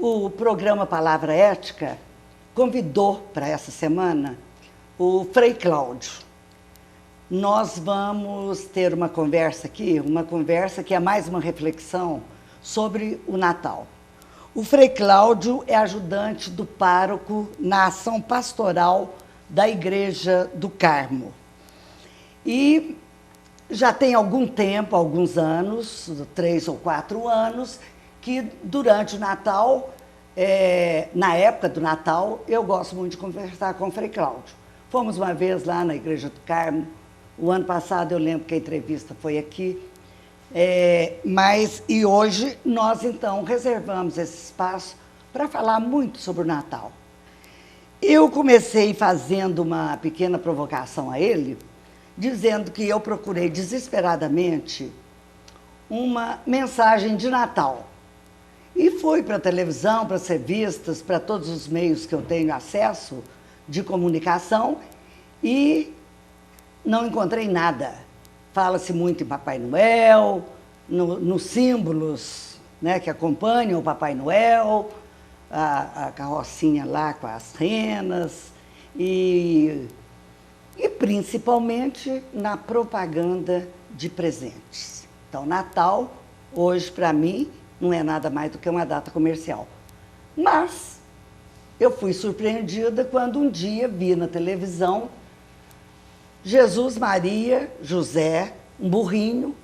O programa Palavra Ética convidou para essa semana o Frei Cláudio. Nós vamos ter uma conversa aqui, uma conversa que é mais uma reflexão sobre o Natal. O Frei Cláudio é ajudante do pároco na ação pastoral da Igreja do Carmo. E já tem algum tempo, alguns anos, 3 ou 4 anos, que durante o Natal, na época do Natal, eu gosto muito de conversar com o Frei Cláudio. Fomos uma vez lá na Igreja do Carmo, o ano passado eu lembro que a entrevista foi aqui, e hoje nós então reservamos esse espaço para falar muito sobre o Natal. Eu comecei fazendo uma pequena provocação a ele, dizendo que eu procurei desesperadamente uma mensagem de Natal. E fui para a televisão, para as revistas, para todos os meios que eu tenho acesso de comunicação e não encontrei nada. Fala-se muito em Papai Noel, nos símbolos, né, que acompanham o Papai Noel, a carrocinha lá com as renas e principalmente na propaganda de presentes. Então, Natal, hoje, para mim, não é nada mais do que uma data comercial. Mas eu fui surpreendida quando um dia vi na televisão Jesus, Maria, José, um burrinho.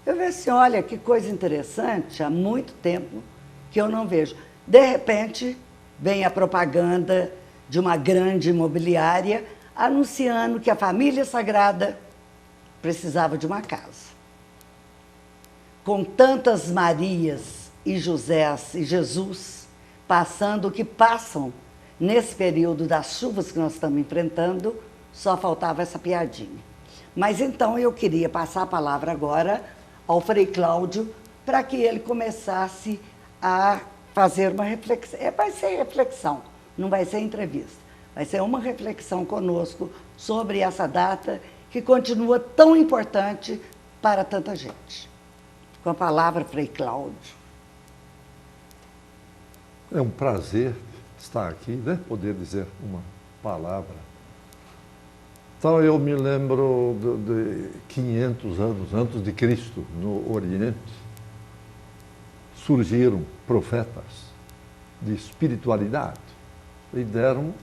Eu falei assim, olha, que coisa interessante, há muito tempo que eu não vejo. De repente, vem a propaganda de uma grande imobiliária anunciando que a família sagrada precisava de uma casa. Com tantas Marias e Josés e Jesus passando o que passam nesse período das chuvas que nós estamos enfrentando, só faltava essa piadinha. Mas então eu queria passar a palavra agora ao Frei Cláudio para que ele começasse a fazer uma reflexão. Vai ser reflexão, não vai ser entrevista. Vai ser uma reflexão conosco sobre essa data que continua tão importante para tanta gente. Com a palavra, Frei Cláudio. É um prazer estar aqui, né? Poder dizer uma palavra. Então, eu me lembro de 500 anos antes de Cristo, no Oriente, surgiram profetas de espiritualidade e deram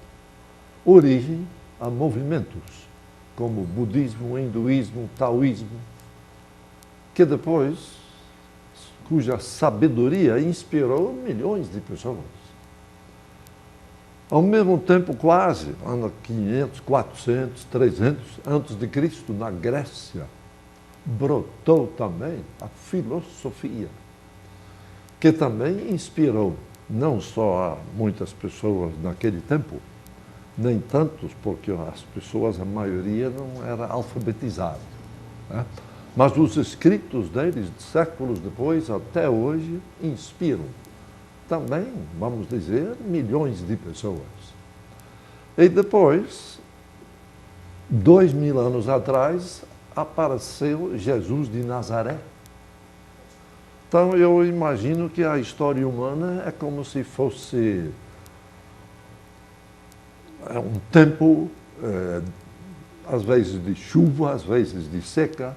origem a movimentos como budismo, hinduísmo, taoísmo, que depois, cuja sabedoria inspirou milhões de pessoas. Ao mesmo tempo, quase, ano 500, 400, 300 antes de Cristo, na Grécia, brotou também a filosofia, que também inspirou não só a muitas pessoas naquele tempo, nem tantos, porque as pessoas, a maioria, não era alfabetizada, né? Mas os escritos deles, séculos depois, até hoje, inspiram também, vamos dizer, milhões de pessoas. E depois, 2000 anos atrás, apareceu Jesus de Nazaré. Então, eu imagino que a história humana é como se fosse um tempo, às vezes de chuva, às vezes de seca,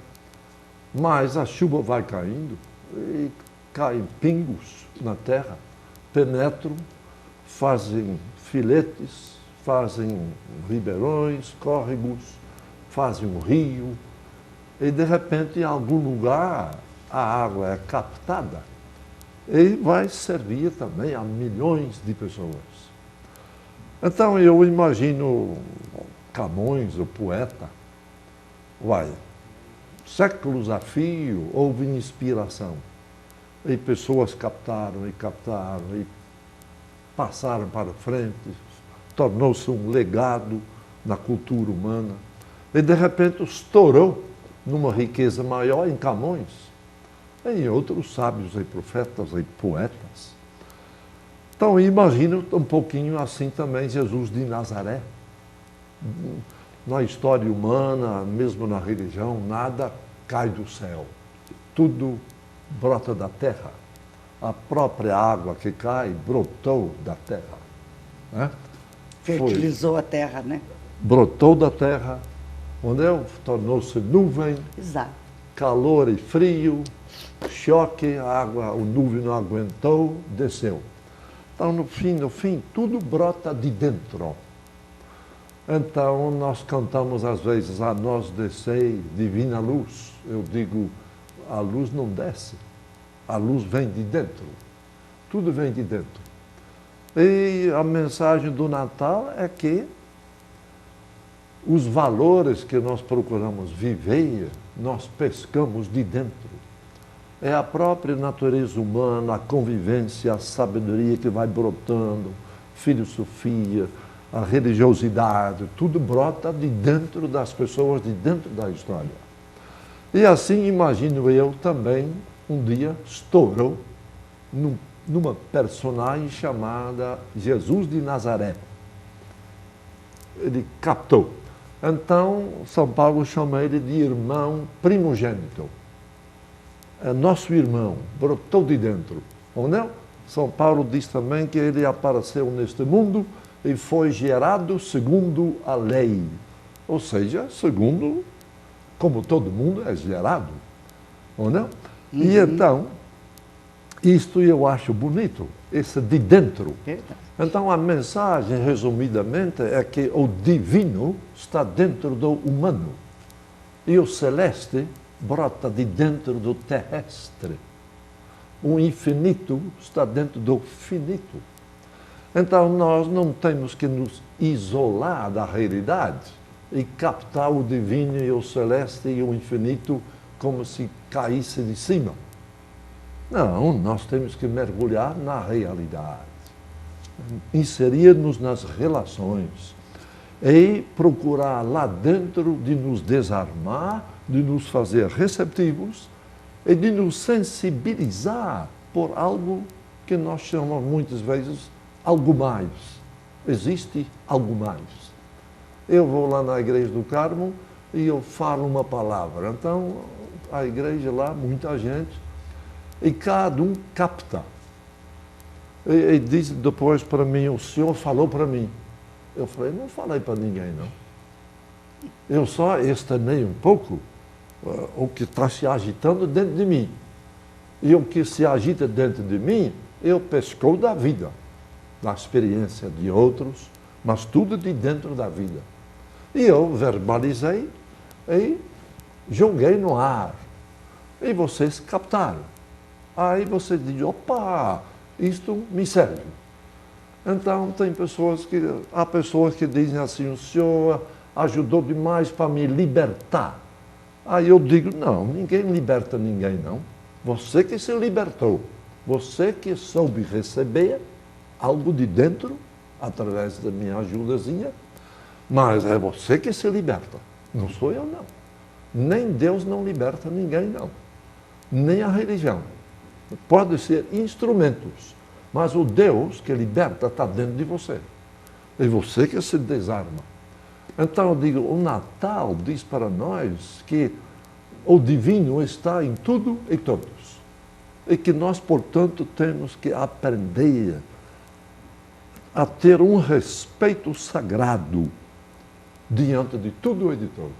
mas a chuva vai caindo e caem pingos na terra, penetram, fazem filetes, fazem ribeirões, córregos, fazem um rio, e de repente em algum lugar a água é captada e vai servir também a milhões de pessoas. Então eu imagino Camões, o poeta, séculos a fio houve inspiração. E pessoas captaram e passaram para frente, tornou-se um legado na cultura humana. E de repente estourou numa riqueza maior em Camões, em outros sábios e profetas e poetas. Então imagino um pouquinho assim também Jesus de Nazaré. Na história humana, mesmo na religião, nada cai do céu. Tudo brota da terra. a própria água que cai brotou da terra. Né? Fertilizou a terra, né? Brotou da terra, onde tornou-se nuvem, Exato. calor e frio, choque, a água, o nuvem não aguentou, desceu. Então, no fim, tudo brota de dentro. Então, nós cantamos às vezes, a nós descei divina luz. Eu digo, a luz não desce, a luz vem de dentro. Tudo vem de dentro. E a mensagem do Natal é que os valores que nós procuramos viver, nós pescamos de dentro. É a própria natureza humana, a convivência, a sabedoria que vai brotando, filosofia, a religiosidade, tudo brota de dentro das pessoas, de dentro da história. E assim, imagino eu, também, um dia estourou numa personagem chamada Jesus de Nazaré. Ele captou. Então, São Paulo chama ele de irmão primogênito. É nosso irmão, brotou de dentro. Ou não? São Paulo diz também que ele apareceu neste mundo e foi gerado segundo a lei. Ou seja, segundo, como todo mundo é gerado. Ou não? E então, isto eu acho bonito, esse de dentro. Verdade. Então, a mensagem, resumidamente, é que o divino está dentro do humano e o celeste brota de dentro do terrestre. O infinito está dentro do finito. Então, nós não temos que nos isolar da realidade e captar o divino e o celeste e o infinito como se caísse de cima. Não, nós temos que mergulhar na realidade, inserir-nos nas relações e procurar lá dentro de nos desarmar, de nos fazer receptivos e de nos sensibilizar por algo que nós chamamos muitas vezes algo mais. Existe algo mais. Eu vou lá na Igreja do Carmo e eu falo uma palavra. Então, a igreja lá, muita gente, e cada um capta. E diz depois para mim, o senhor falou para mim. Eu falei, não falei para ninguém, não. Eu só externei um pouco o que está se agitando dentro de mim. E o que se agita dentro de mim, eu pescou da vida, da experiência de outros, mas tudo de dentro da vida. E eu verbalizei e joguei no ar. E vocês captaram. Aí você diz, opa, isto me serve. Então, há pessoas que dizem assim, o senhor ajudou demais para me libertar. Aí eu digo, não, ninguém liberta ninguém, não. Você que se libertou, você que soube receber algo de dentro, através da minha ajudazinha, mas é você que se liberta, não sou eu, não. Nem Deus não liberta ninguém, não. Nem a religião. Pode ser instrumentos, mas o Deus que liberta está dentro de você. É você que se desarma. Então eu digo, o Natal diz para nós que o divino está em tudo e todos. E que nós, portanto, temos que aprender a ter um respeito sagrado diante de tudo e de todos.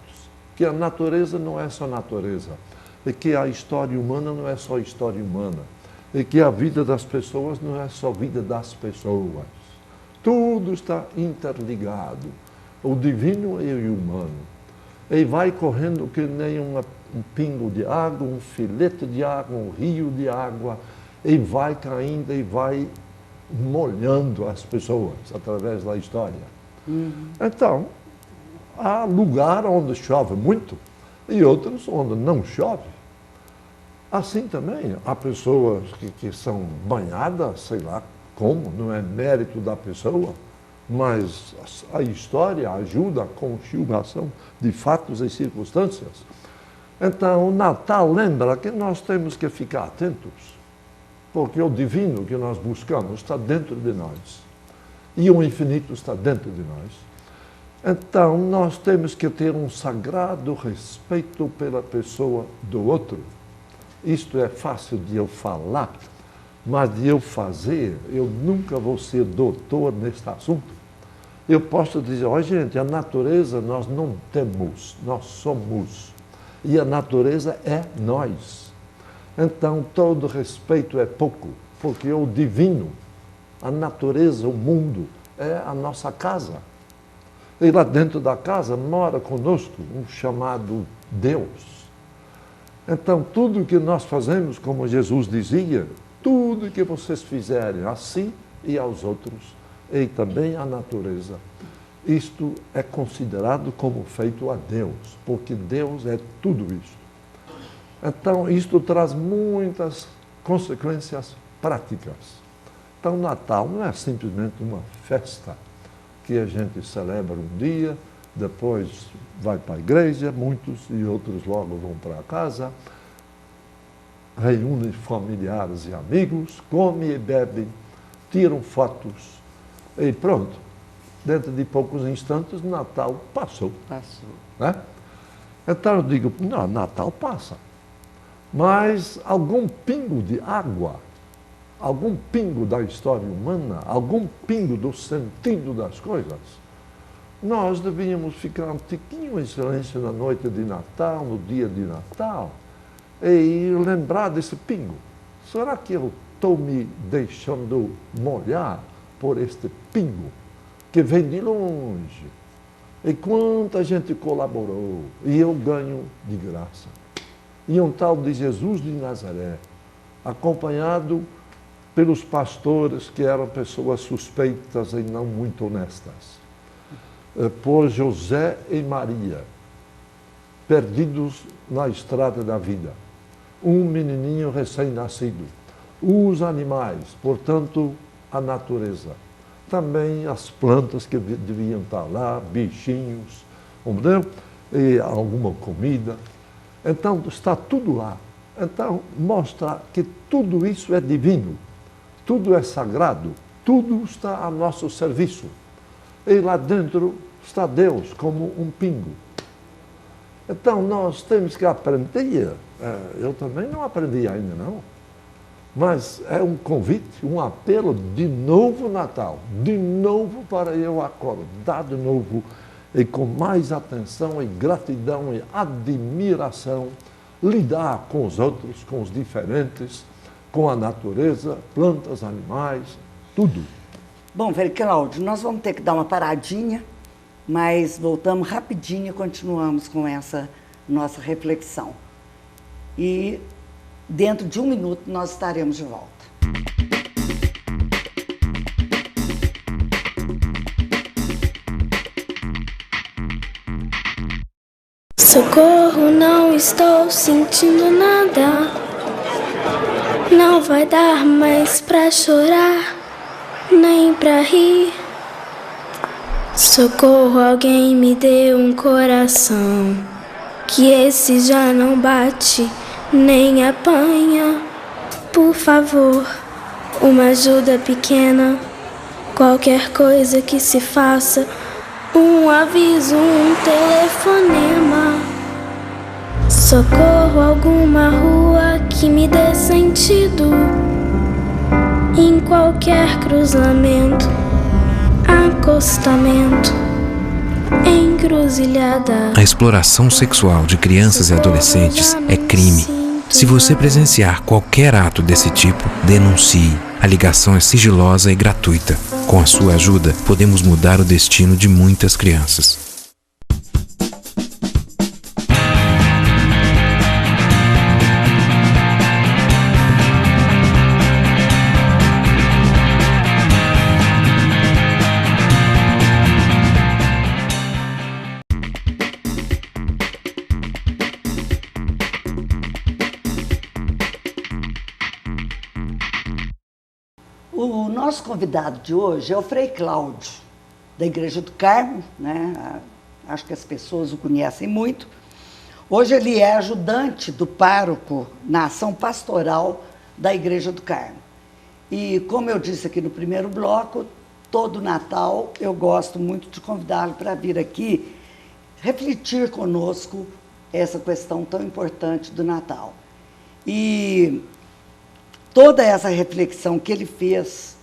Que a natureza não é só natureza. E que a história humana não é só história humana. E que a vida das pessoas não é só vida das pessoas. Tudo está interligado. O divino e o humano. E vai correndo que nem um pingo de água, um filete de água, um rio de água, e vai caindo e vai molhando as pessoas através da história. Então, há lugar onde chove muito e outros onde não chove. Assim também, há pessoas que são banhadas, sei lá como, não é mérito da pessoa, mas a história ajuda a conjugação de fatos e circunstâncias. Então, o Natal lembra que nós temos que ficar atentos, porque o divino que nós buscamos está dentro de nós, e o infinito está dentro de nós. Então, nós temos que ter um sagrado respeito pela pessoa do outro. Isto é fácil de eu falar, mas de eu fazer, eu nunca vou ser doutor neste assunto. Eu posso dizer, ó gente, a natureza nós não temos, nós somos. E a natureza é nós. Então, todo respeito é pouco, porque o divino, a natureza, o mundo, é a nossa casa. E lá dentro da casa mora conosco um chamado Deus. Então, tudo que nós fazemos, como Jesus dizia, tudo que vocês fizerem a si e aos outros, e também à natureza, isto é considerado como feito a Deus, porque Deus é tudo isto. Então, isto traz muitas consequências práticas. Então, Natal não é simplesmente uma festa que a gente celebra um dia, depois vai para a igreja, muitos e outros logo vão para casa, reúnem familiares e amigos, comem e bebem, tiram fotos e pronto. Dentro de poucos instantes, Natal passou. Passou. Né? Então eu digo, não, Natal passa. Mas algum pingo de água, algum pingo da história humana, algum pingo do sentido das coisas, nós devíamos ficar um tiquinho em silêncio na noite de Natal, no dia de Natal, e lembrar desse pingo. Será que eu estou me deixando molhar por este pingo que vem de longe? E quanta gente colaborou, e eu ganho de graça. E um tal de Jesus de Nazaré, acompanhado pelos pastores que eram pessoas suspeitas e não muito honestas, por José e Maria, perdidos na estrada da vida, um menininho recém-nascido, os animais, portanto, a natureza, também as plantas que deviam estar lá, bichinhos, entendeu? E alguma comida. Então, está tudo lá. Então, mostra que tudo isso é divino, tudo é sagrado, tudo está a nosso serviço. E lá dentro está Deus como um pingo. Então, nós temos que aprender. Eu também não aprendi ainda, não. Mas é um convite, um apelo de novo Natal, de novo para eu acordar de novo e com mais atenção e gratidão e admiração lidar com os outros, com os diferentes, com a natureza, plantas, animais, tudo. Bom, Frei Cláudio, nós vamos ter que dar uma paradinha, mas voltamos rapidinho e continuamos com essa nossa reflexão. E dentro de 1 minuto nós estaremos de volta. Socorro, não estou sentindo nada. Não vai dar mais pra chorar, nem pra rir. Socorro, alguém me dê um coração, que esse já não bate, nem apanha. Por favor, uma ajuda pequena, qualquer coisa que se faça, um aviso, um telefonema. Socorro, alguma rua que me dê sentido, em qualquer cruzamento, acostamento, encruzilhada. A exploração sexual de crianças e adolescentes é crime. Se você presenciar qualquer ato desse tipo, denuncie. A ligação é sigilosa e gratuita. Com a sua ajuda, podemos mudar o destino de muitas crianças. O nosso convidado de hoje é o Frei Cláudio, da Igreja do Carmo, né? Acho que as pessoas o conhecem muito. Hoje ele é ajudante do pároco na ação pastoral da Igreja do Carmo. E como eu disse aqui no primeiro bloco, todo Natal eu gosto muito de convidá-lo para vir aqui refletir conosco essa questão tão importante do Natal. E toda essa reflexão que ele fez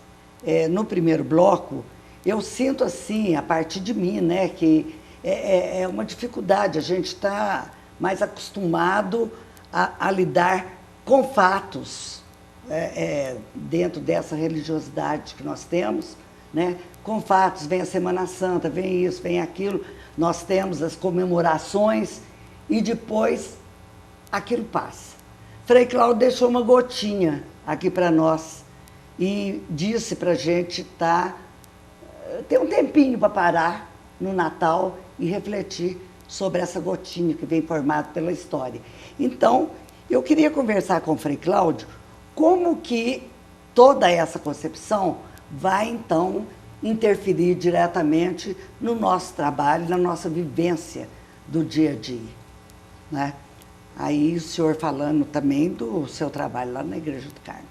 no primeiro bloco, eu sinto assim, a partir de mim, né, que é uma dificuldade, a gente está mais acostumado a lidar com fatos dentro dessa religiosidade que nós temos, né? Com fatos, vem a Semana Santa, vem isso, vem aquilo, nós temos as comemorações e depois aquilo passa. Frei Cláudio deixou uma gotinha aqui para nós e disse para a gente ter um tempinho para parar no Natal e refletir sobre essa gotinha que vem formada pela história. Então, eu queria conversar com o Frei Cláudio como que toda essa concepção vai, então, interferir diretamente no nosso trabalho, na nossa vivência do dia a dia, né? Aí o senhor falando também do seu trabalho lá na Igreja do Carmo.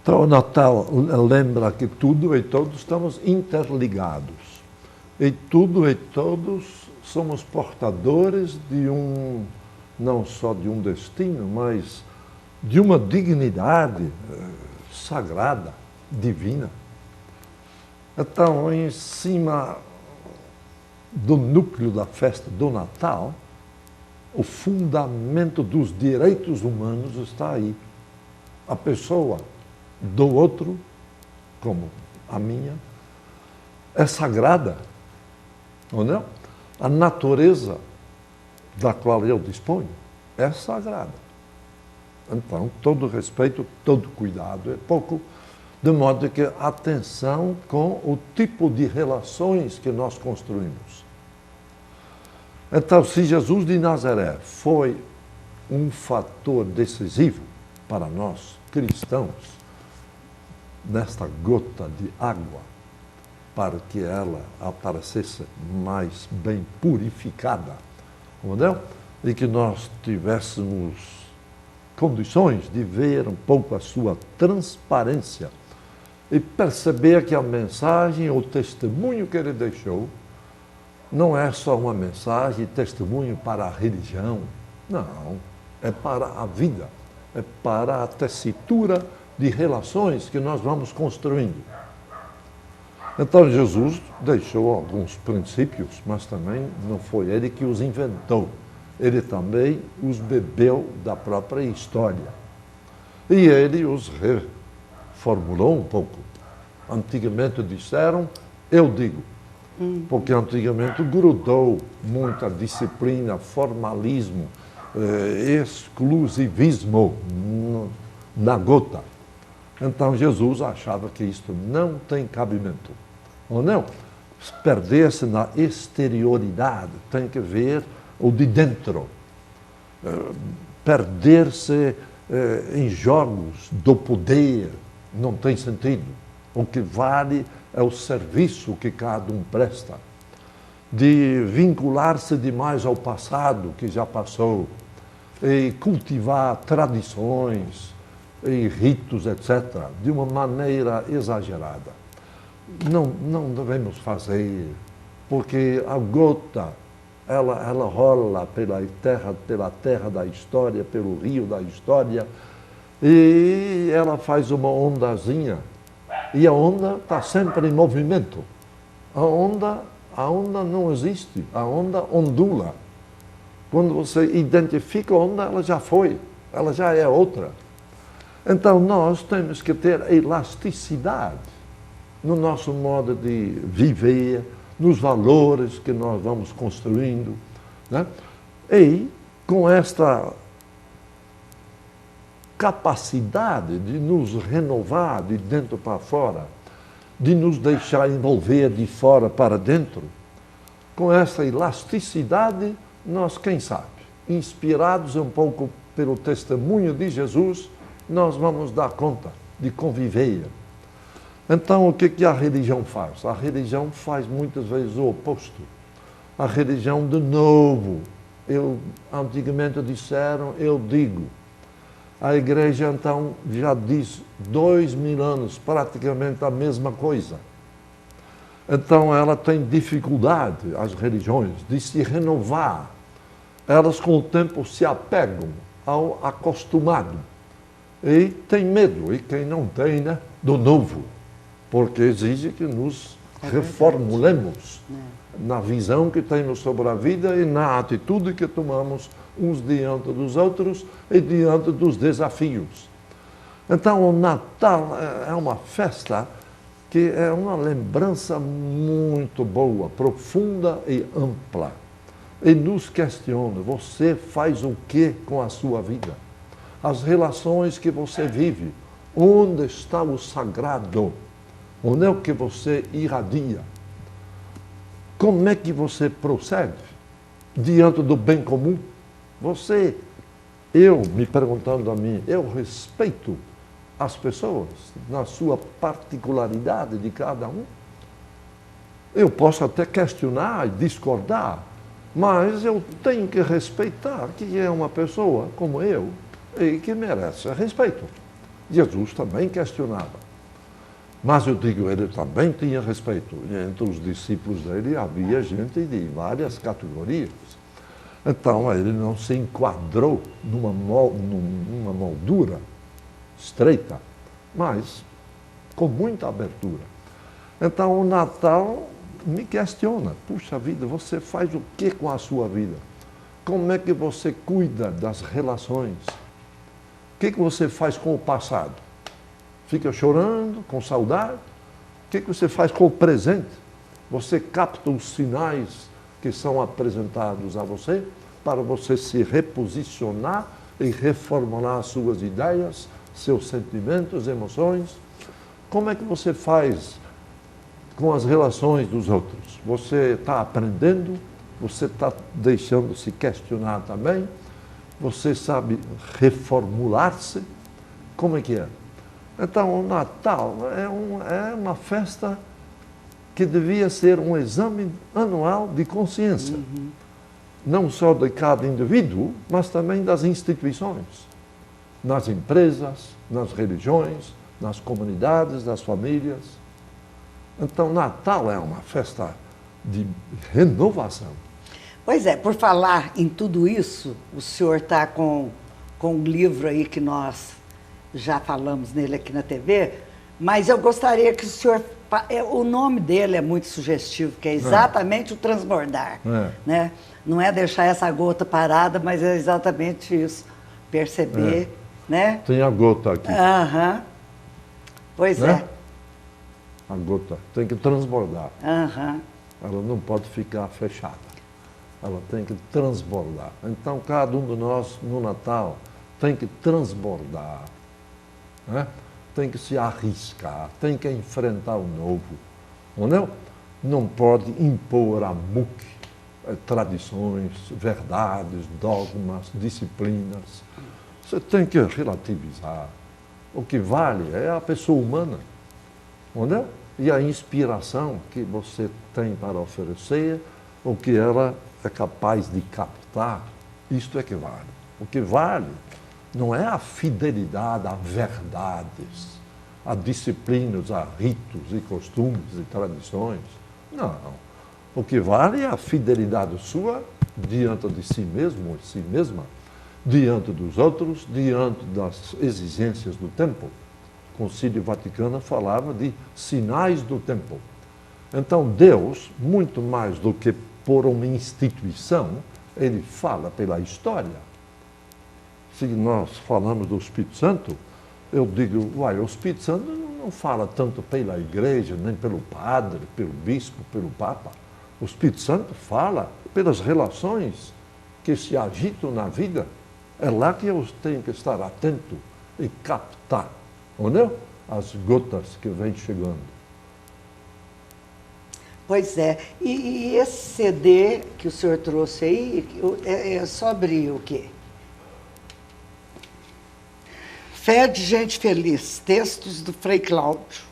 Então, o Natal lembra que tudo e todos estamos interligados. E tudo e todos somos portadores de não só de um destino, mas de uma dignidade sagrada, divina. Então, em cima do núcleo da festa do Natal, o fundamento dos direitos humanos está aí. A pessoa do outro, como a minha, é sagrada, ou não? A natureza da qual eu disponho é sagrada. Então, todo respeito, todo cuidado é pouco, de modo que atenção com o tipo de relações que nós construímos. Então, se Jesus de Nazaré foi um fator decisivo para nós, cristãos, nesta gota de água, para que ela aparecesse mais bem purificada, entendeu? E que nós tivéssemos condições de ver um pouco a sua transparência e perceber que a mensagem, o testemunho que ele deixou, não é só uma mensagem, testemunho para a religião, não, é para a vida, é para a tessitura de relações que nós vamos construindo. Então, Jesus deixou alguns princípios, mas também não foi ele que os inventou. Ele também os bebeu da própria história. E ele os reformulou um pouco. Antigamente disseram, eu digo. Porque antigamente grudou muita disciplina, formalismo, exclusivismo na gota. Então Jesus achava que isto não tem cabimento. Ou não? Perder-se na exterioridade, tem que ver o de dentro. Perder-se em jogos do poder não tem sentido. O que vale é o serviço que cada um presta. De vincular-se demais ao passado que já passou e cultivar tradições e ritos, etc., de uma maneira exagerada. Não devemos fazer, porque a gota, ela rola pela terra da história, pelo rio da história, e ela faz uma ondazinha, e a onda está sempre em movimento. A onda não existe, a onda ondula. Quando você identifica a onda, ela já foi, ela já é outra. Então, nós temos que ter elasticidade no nosso modo de viver, nos valores que nós vamos construindo, né? E com esta capacidade de nos renovar de dentro para fora, de nos deixar envolver de fora para dentro, com essa elasticidade, nós, quem sabe, inspirados um pouco pelo testemunho de Jesus, nós vamos dar conta de conviver. Então, o que a religião faz? A religião faz muitas vezes o oposto. A religião, de novo, antigamente disseram, eu digo. A igreja, então, já diz 2000 anos, praticamente a mesma coisa. Então, ela tem dificuldade, as religiões, de se renovar. Elas, com o tempo, se apegam ao acostumado. E tem medo, e quem não tem, né, do novo, porque exige que nos reformulemos na visão que temos sobre a vida e na atitude que tomamos uns diante dos outros e diante dos desafios. Então, o Natal é uma festa que é uma lembrança muito boa, profunda e ampla. E nos questiona, você faz o que com a sua vida? As relações que você vive, onde está o sagrado? Onde é o que você irradia? Como é que você procede diante do bem comum? Eu me perguntando a mim, eu respeito as pessoas na sua particularidade de cada um? Eu posso até questionar e discordar, mas eu tenho que respeitar que é uma pessoa como eu e que merece respeito. Jesus também questionava. Mas eu digo, ele também tinha respeito. E entre os discípulos dele havia gente de várias categorias. Então ele não se enquadrou numa moldura estreita, mas com muita abertura. Então o Natal me questiona, puxa vida, você faz o que com a sua vida? Como é que você cuida das relações? O que você faz com o passado? Fica chorando, com saudade? O que você faz com o presente? Você capta os sinais que são apresentados a você para você se reposicionar e reformular suas ideias, seus sentimentos, emoções? Como é que você faz com as relações dos outros? Você está aprendendo? Você está deixando se questionar também? Você sabe reformular-se? Como é que é? Então, o Natal é uma festa que devia ser um exame anual de consciência. Uhum. Não só de cada indivíduo, mas também das instituições. Nas empresas, nas religiões, nas comunidades, nas famílias. Então, Natal é uma festa de renovação. Pois é, por falar em tudo isso, o senhor está com um livro aí que nós já falamos nele aqui na TV, mas eu gostaria que o senhor... O nome dele é muito sugestivo, que é exatamente o transbordar. Né? Não é deixar essa gota parada, mas é exatamente isso. Perceber, né? Tem a gota aqui. Aham. Pois né? é. A gota tem que transbordar. Aham. Ela não pode ficar fechada. Ela tem que transbordar. Então, cada um de nós, no Natal, tem que transbordar. Né? Tem que se arriscar, tem que enfrentar o novo. Não, não pode impor a muque, tradições, verdades, dogmas, disciplinas. Você tem que relativizar. O que vale é a pessoa humana. Não? E a inspiração que você tem para oferecer, o que ela é capaz de captar, isto é que vale. O que vale não é a fidelidade a verdades, a disciplinas, a ritos e costumes e tradições. Não. O que vale é a fidelidade sua diante de si mesmo, de si mesma, diante dos outros, diante das exigências do tempo. O Concílio Vaticano falava de sinais do tempo. Então, Deus, muito mais do que por uma instituição, ele fala pela história. Se nós falamos do Espírito Santo, eu digo, o Espírito Santo não fala tanto pela igreja, nem pelo padre, pelo bispo, pelo papa. O Espírito Santo fala pelas relações que se agitam na vida. É lá que eu tenho que estar atento e captar, não? As gotas que vêm chegando. Pois é. E esse CD que o senhor trouxe aí, é sobre o quê? Fé de Gente Feliz, textos do Frei Cláudio.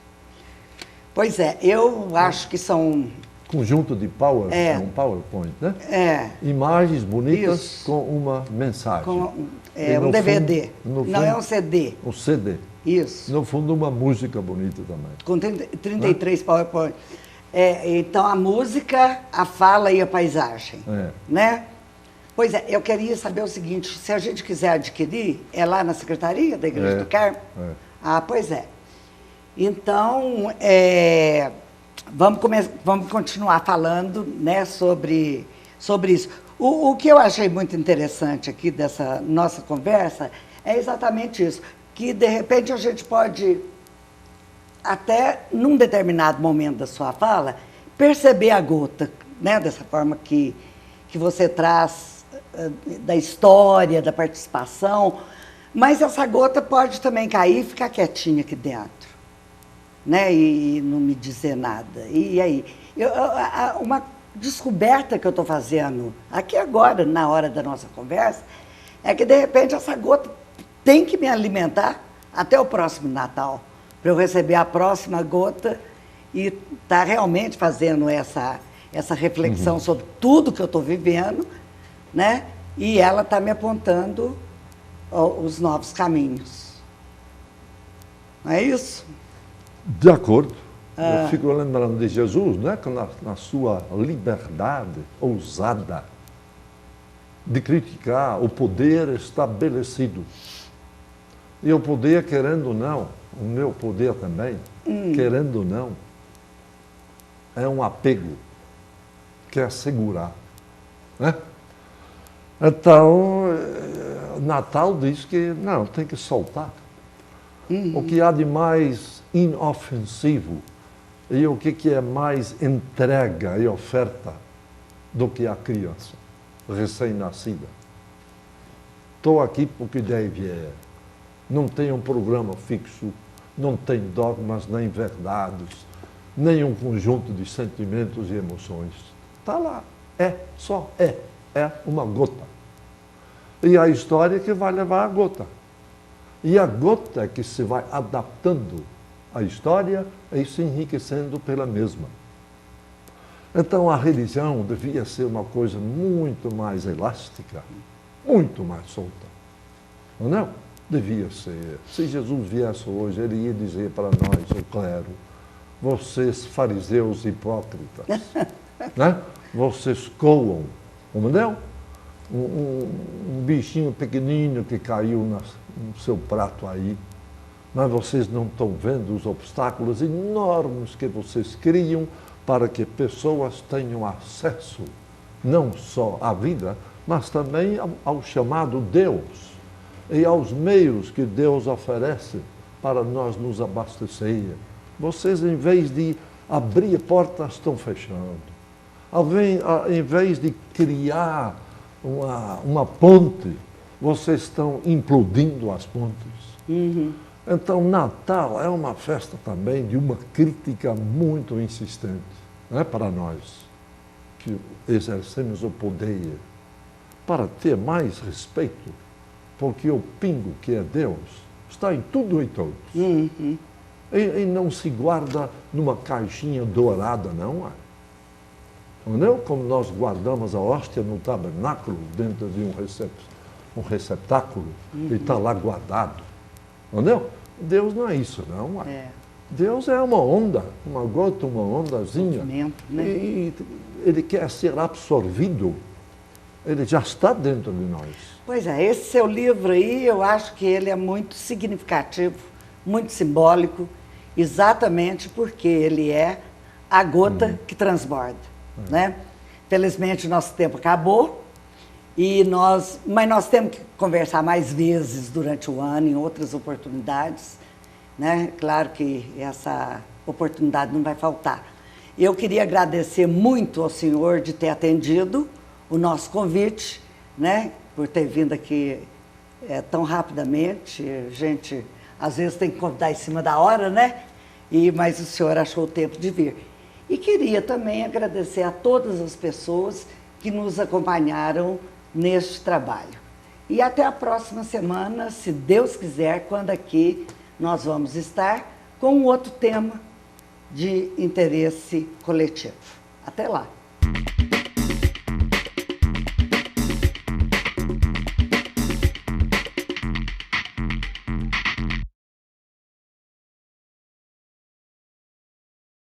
Pois é, eu acho que são... Conjunto de um PowerPoint, né? Imagens bonitas isso. Com uma mensagem. Um DVD. Não, é um CD. Um CD. Isso. No fundo, uma música bonita também. Com 33 PowerPoint. Então, a música, a fala e a paisagem. Né? Pois é, eu queria saber o seguinte, se a gente quiser adquirir, é lá na Secretaria da Igreja do Carmo? É. Ah, pois é. Então, vamos continuar falando, né, sobre isso. O que eu achei muito interessante aqui dessa nossa conversa é exatamente isso, que de repente a gente pode, até num determinado momento da sua fala, perceber a gota, né, dessa forma que você traz da história, da participação, mas essa gota pode também cair e ficar quietinha aqui dentro, né, e não me dizer nada. E aí? Uma descoberta que eu estou fazendo aqui agora, na hora da nossa conversa, é que, de repente, essa gota tem que me alimentar até o próximo Natal, para eu receber a próxima gota e estar realmente fazendo essa reflexão sobre tudo que eu estou vivendo, né? E ela está me apontando os novos caminhos. Não é isso? De acordo. Eu fico lembrando de Jesus, né? Que na sua liberdade ousada de criticar o poder estabelecido. E o poder, querendo ou não, o meu poder também, querendo ou não, é um apego, quer segurar. Né? Então, Natal diz que não, tem que soltar. O que há de mais inofensivo e o que é mais entrega e oferta do que a criança recém-nascida. Estou aqui porque deve é. Não tem um programa fixo, não tem dogmas nem verdades, nem um conjunto de sentimentos e emoções. Está lá, só é uma gota. E a história que vai levar a gota. E a gota é que se vai adaptando à história e se enriquecendo pela mesma. Então a religião devia ser uma coisa muito mais elástica, muito mais solta. Não? Devia ser. Se Jesus viesse hoje, ele ia dizer para nós, o clero, vocês fariseus hipócritas, né? Vocês coam, não? Um bichinho pequenino que caiu no seu prato aí, mas vocês não estão vendo os obstáculos enormes que vocês criam para que pessoas tenham acesso não só à vida, mas também ao chamado Deus e aos meios que Deus oferece para nós nos abastecer. Vocês, em vez de abrir portas, estão fechando. Em vez de criar uma ponte, vocês estão implodindo as pontes. Então, Natal é uma festa também de uma crítica muito insistente, né, para nós, que exercemos o poder, para ter mais respeito, porque o pingo que é Deus está em tudo e todos. E não se guarda numa caixinha dourada, não é? Não? Como nós guardamos a hóstia no tabernáculo, dentro de um receptáculo, e está lá guardado. Não? Deus não é isso, não. Deus é uma onda, uma gota, uma ondazinha. Né? E ele quer ser absorvido. Ele já está dentro de nós. Pois é, esse seu livro aí, eu acho que ele é muito significativo, muito simbólico, exatamente porque ele é a gota que transborda. Né? Felizmente, nosso tempo acabou, mas nós temos que conversar mais vezes durante o ano, em outras oportunidades. Né? Claro que essa oportunidade não vai faltar. Eu queria agradecer muito ao senhor de ter atendido o nosso convite, né? Por ter vindo aqui tão rapidamente. A gente, às vezes, tem que convidar em cima da hora, né? Mas o senhor achou o tempo de vir. E queria também agradecer a todas as pessoas que nos acompanharam neste trabalho. E até a próxima semana, se Deus quiser, quando aqui nós vamos estar com um outro tema de interesse coletivo. Até lá!